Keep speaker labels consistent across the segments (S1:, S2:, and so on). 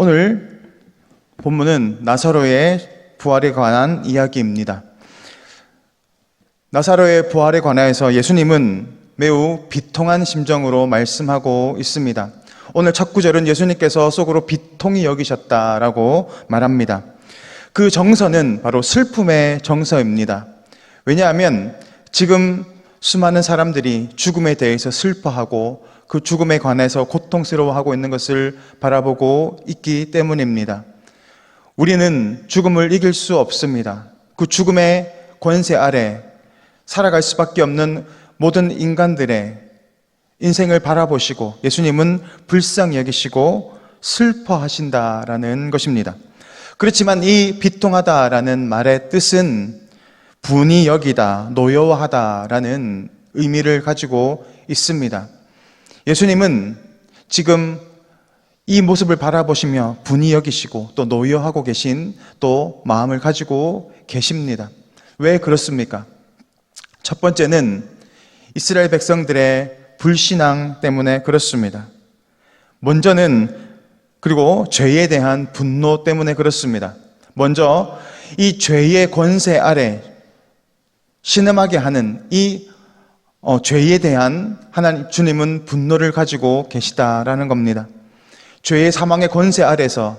S1: 오늘 본문은 나사로의 부활에 관한 이야기입니다. 나사로의 부활에 관하여서 예수님은 매우 비통한 심정으로 말씀하고 있습니다. 오늘 첫 구절은 예수님께서 속으로 비통히 여기셨다라고 말합니다. 그 정서는 바로 슬픔의 정서입니다. 왜냐하면 지금 수많은 사람들이 죽음에 대해서 슬퍼하고 그 죽음에 관해서 고통스러워하고 있는 것을 바라보고 있기 때문입니다. 우리는 죽음을 이길 수 없습니다. 그 죽음의 권세 아래 살아갈 수밖에 없는 모든 인간들의 인생을 바라보시고 예수님은 불쌍히 여기시고 슬퍼하신다라는 것입니다. 그렇지만 이 비통하다라는 말의 뜻은 분이 여기다, 노여워하다라는 의미를 가지고 있습니다. 예수님은 지금 이 모습을 바라보시며 분이 여기시고 또 노여하고 계신 또 마음을 가지고 계십니다. 왜 그렇습니까? 첫 번째는 이스라엘 백성들의 불신앙 때문에 그렇습니다. 먼저는 그리고 죄에 대한 분노 때문에 그렇습니다. 먼저 이 죄의 권세 아래 신음하게 하는 이 죄에 대한 하나님 주님은 분노를 가지고 계시다라는 겁니다. 죄의 사망의 권세 아래서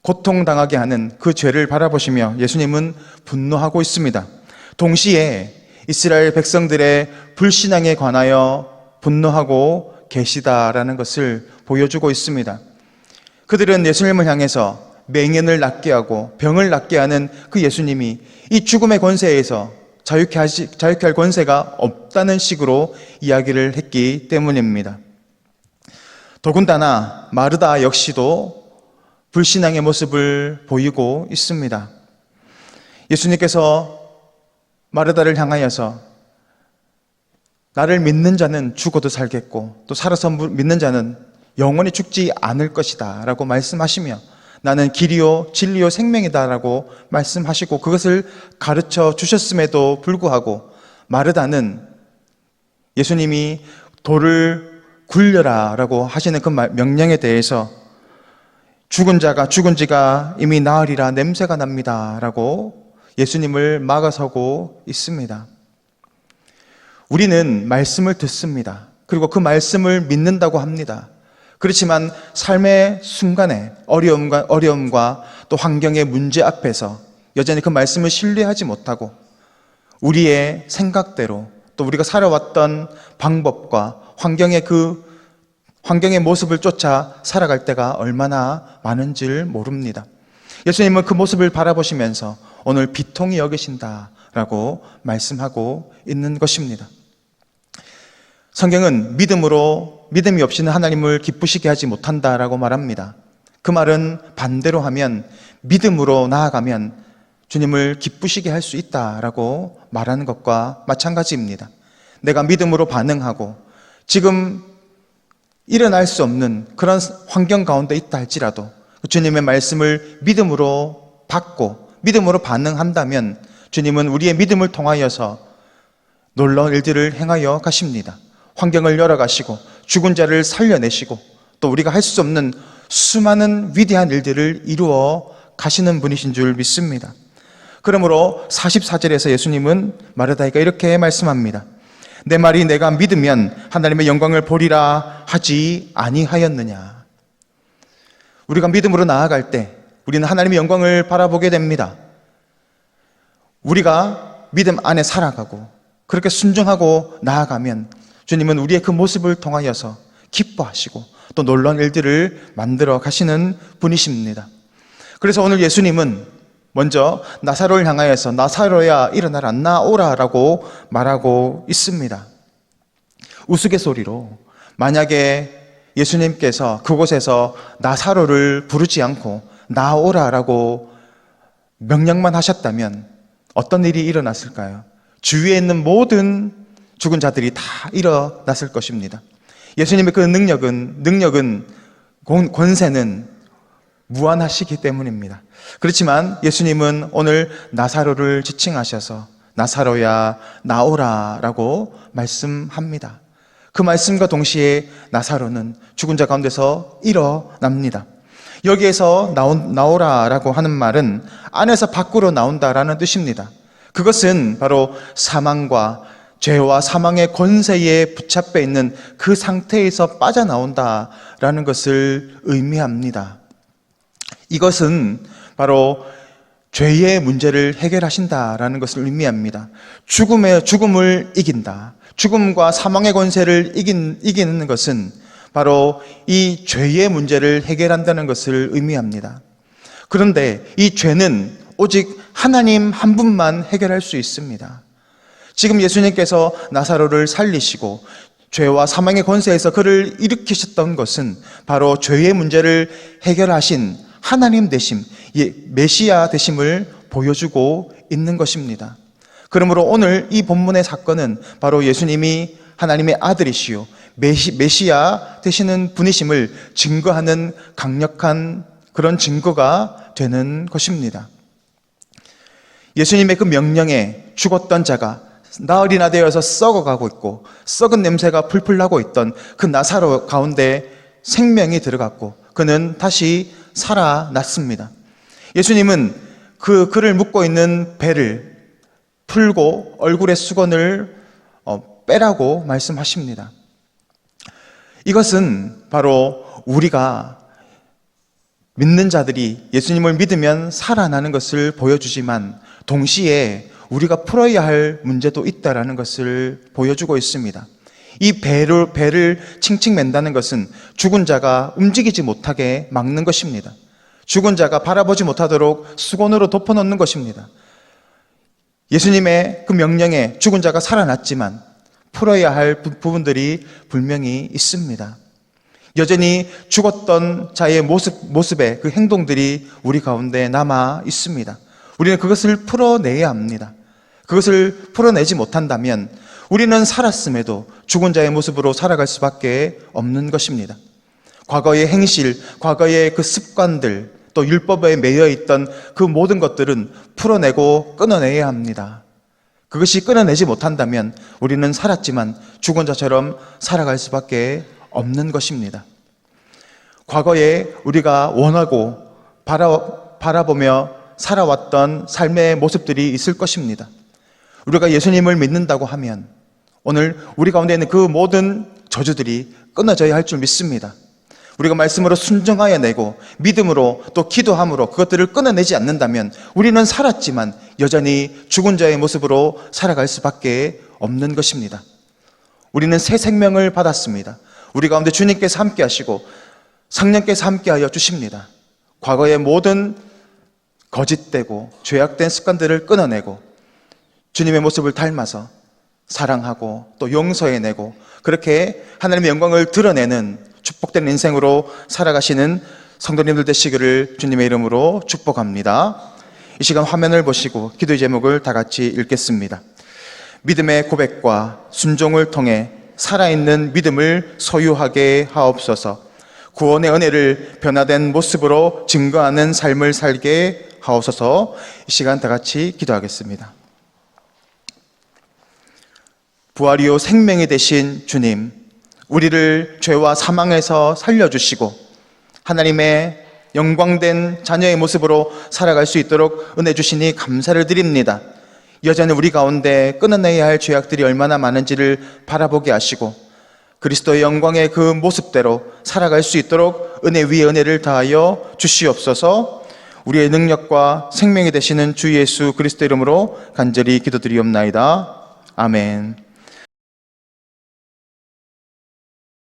S1: 고통당하게 하는 그 죄를 바라보시며 예수님은 분노하고 있습니다. 동시에 이스라엘 백성들의 불신앙에 관하여 분노하고 계시다라는 것을 보여주고 있습니다. 그들은 예수님을 향해서 맹인을 낫게 하고 병을 낫게 하는 그 예수님이 이 죽음의 권세에서 자유케 할 권세가 없다는 식으로 이야기를 했기 때문입니다. 더군다나 마르다 역시도 불신앙의 모습을 보이고 있습니다. 예수님께서 마르다를 향하여서 나를 믿는 자는 죽어도 살겠고 또 살아서 믿는 자는 영원히 죽지 않을 것이다 라고 말씀하시며 나는 길이요 진리요 생명이다 라고 말씀하시고 그것을 가르쳐 주셨음에도 불구하고 마르다는 예수님이 돌을 굴려라 라고 하시는 그 명령에 대해서 죽은 자가 죽은 지가 이미 나으리라 냄새가 납니다 라고 예수님을 막아서고 있습니다. 우리는 말씀을 듣습니다. 그리고 그 말씀을 믿는다고 합니다. 그렇지만 삶의 순간에 어려움과 또 환경의 문제 앞에서 여전히 그 말씀을 신뢰하지 못하고 우리의 생각대로 또 우리가 살아왔던 방법과 환경의 모습을 쫓아 살아갈 때가 얼마나 많은지를 모릅니다. 예수님은 그 모습을 바라보시면서 오늘 비통히 여기신다라고 말씀하고 있는 것입니다. 성경은 믿음이 없이는 하나님을 기쁘시게 하지 못한다라고 말합니다. 그 말은 반대로 하면 믿음으로 나아가면 주님을 기쁘시게 할 수 있다라고 말하는 것과 마찬가지입니다. 내가 믿음으로 반응하고 지금 일어날 수 없는 그런 환경 가운데 있다 할지라도 주님의 말씀을 믿음으로 받고 믿음으로 반응한다면 주님은 우리의 믿음을 통하여서 놀라운 일들을 행하여 가십니다. 환경을 열어가시고 죽은 자를 살려내시고 또 우리가 할 수 없는 수많은 위대한 일들을 이루어 가시는 분이신 줄 믿습니다. 그러므로 44절에서 예수님은 마르다에게 이렇게 말씀합니다. 내 말이 내가 믿으면 하나님의 영광을 보리라 하지 아니하였느냐. 우리가 믿음으로 나아갈 때 우리는 하나님의 영광을 바라보게 됩니다. 우리가 믿음 안에 살아가고 그렇게 순종하고 나아가면 주님은 우리의 그 모습을 통하여서 기뻐하시고 또 놀라운 일들을 만들어 가시는 분이십니다. 그래서 오늘 예수님은 먼저 나사로를 향하여서 나사로야 일어나라 나오라 라고 말하고 있습니다. 우스갯소리로 만약에 예수님께서 그곳에서 나사로를 부르지 않고 나오라 라고 명령만 하셨다면 어떤 일이 일어났을까요? 주위에 있는 모든 죽은 자들이 다 일어났을 것입니다. 예수님의 그 능력은 권세는 무한하시기 때문입니다. 그렇지만 예수님은 오늘 나사로를 지칭하셔서 나사로야 나오라 라고 말씀합니다. 그 말씀과 동시에 나사로는 죽은 자 가운데서 일어납니다. 여기에서 나오라라고 하는 말은 안에서 밖으로 나온다라는 뜻입니다. 그것은 바로 사망과 죄와 사망의 권세에 붙잡혀 있는 그 상태에서 빠져나온다라는 것을 의미합니다. 이것은 바로 죄의 문제를 해결하신다라는 것을 의미합니다. 죽음을 이긴다. 죽음과 사망의 권세를 이기는 것은 바로 이 죄의 문제를 해결한다는 것을 의미합니다. 그런데 이 죄는 오직 하나님 한 분만 해결할 수 있습니다. 지금 예수님께서 나사로를 살리시고 죄와 사망의 권세에서 그를 일으키셨던 것은 바로 죄의 문제를 해결하신 하나님 되심, 메시아 되심을 보여주고 있는 것입니다. 그러므로 오늘 이 본문의 사건은 바로 예수님이 하나님의 아들이시요 메시아 되시는 분이심을 증거하는 강력한 그런 증거가 되는 것입니다. 예수님의 그 명령에 죽었던 자가 나흘이나 되어서 썩어가고 있고 썩은 냄새가 풀풀 나고 있던 그 나사로 가운데 생명이 들어갔고 그는 다시 살아났습니다. 예수님은 그를 묶고 있는 배를 풀고 얼굴의 수건을 빼라고 말씀하십니다. 이것은 바로 우리가 믿는 자들이 예수님을 믿으면 살아나는 것을 보여주지만 동시에 우리가 풀어야 할 문제도 있다라는 것을 보여주고 있습니다. 이 배를 칭칭 맨다는 것은 죽은 자가 움직이지 못하게 막는 것입니다. 죽은 자가 바라보지 못하도록 수건으로 덮어놓는 것입니다. 예수님의 그 명령에 죽은 자가 살아났지만 풀어야 할 부분들이 분명히 있습니다. 여전히 죽었던 자의 모습의 그 행동들이 우리 가운데 남아 있습니다. 우리는 그것을 풀어내야 합니다. 그것을 풀어내지 못한다면 우리는 살았음에도 죽은 자의 모습으로 살아갈 수밖에 없는 것입니다. 과거의 행실, 과거의 그 습관들, 또 율법에 매여 있던 그 모든 것들은 풀어내고 끊어내야 합니다. 그것이 끊어내지 못한다면 우리는 살았지만 죽은 자처럼 살아갈 수밖에 없는 것입니다. 과거에 우리가 원하고 바라보며 살아왔던 삶의 모습들이 있을 것입니다. 우리가 예수님을 믿는다고 하면 오늘 우리 가운데 있는 그 모든 저주들이 끊어져야 할 줄 믿습니다. 우리가 말씀으로 순종하여 내고 믿음으로 또 기도함으로 그것들을 끊어내지 않는다면 우리는 살았지만 여전히 죽은 자의 모습으로 살아갈 수밖에 없는 것입니다. 우리는 새 생명을 받았습니다. 우리 가운데 주님께서 함께 하시고 성령께서 함께 하여 주십니다. 과거의 모든 거짓되고 죄악된 습관들을 끊어내고 주님의 모습을 닮아서 사랑하고 또 용서해내고 그렇게 하나님의 영광을 드러내는 축복된 인생으로 살아가시는 성도님들 되시기를 주님의 이름으로 축복합니다. 이 시간 화면을 보시고 기도의 제목을 다 같이 읽겠습니다. 믿음의 고백과 순종을 통해 살아있는 믿음을 소유하게 하옵소서. 구원의 은혜를 변화된 모습으로 증거하는 삶을 살게 하옵소서. 이 시간 다 같이 기도하겠습니다. 부활이요 생명이 되신 주님, 우리를 죄와 사망에서 살려주시고 하나님의 영광된 자녀의 모습으로 살아갈 수 있도록 은혜 주시니 감사를 드립니다. 여전히 우리 가운데 끊어내야 할 죄악들이 얼마나 많은지를 바라보게 하시고 그리스도의 영광의 그 모습대로 살아갈 수 있도록 은혜 위에 은혜를 다하여 주시옵소서. 우리의 능력과 생명이 되시는 주 예수 그리스도 이름으로 간절히 기도드리옵나이다. 아멘.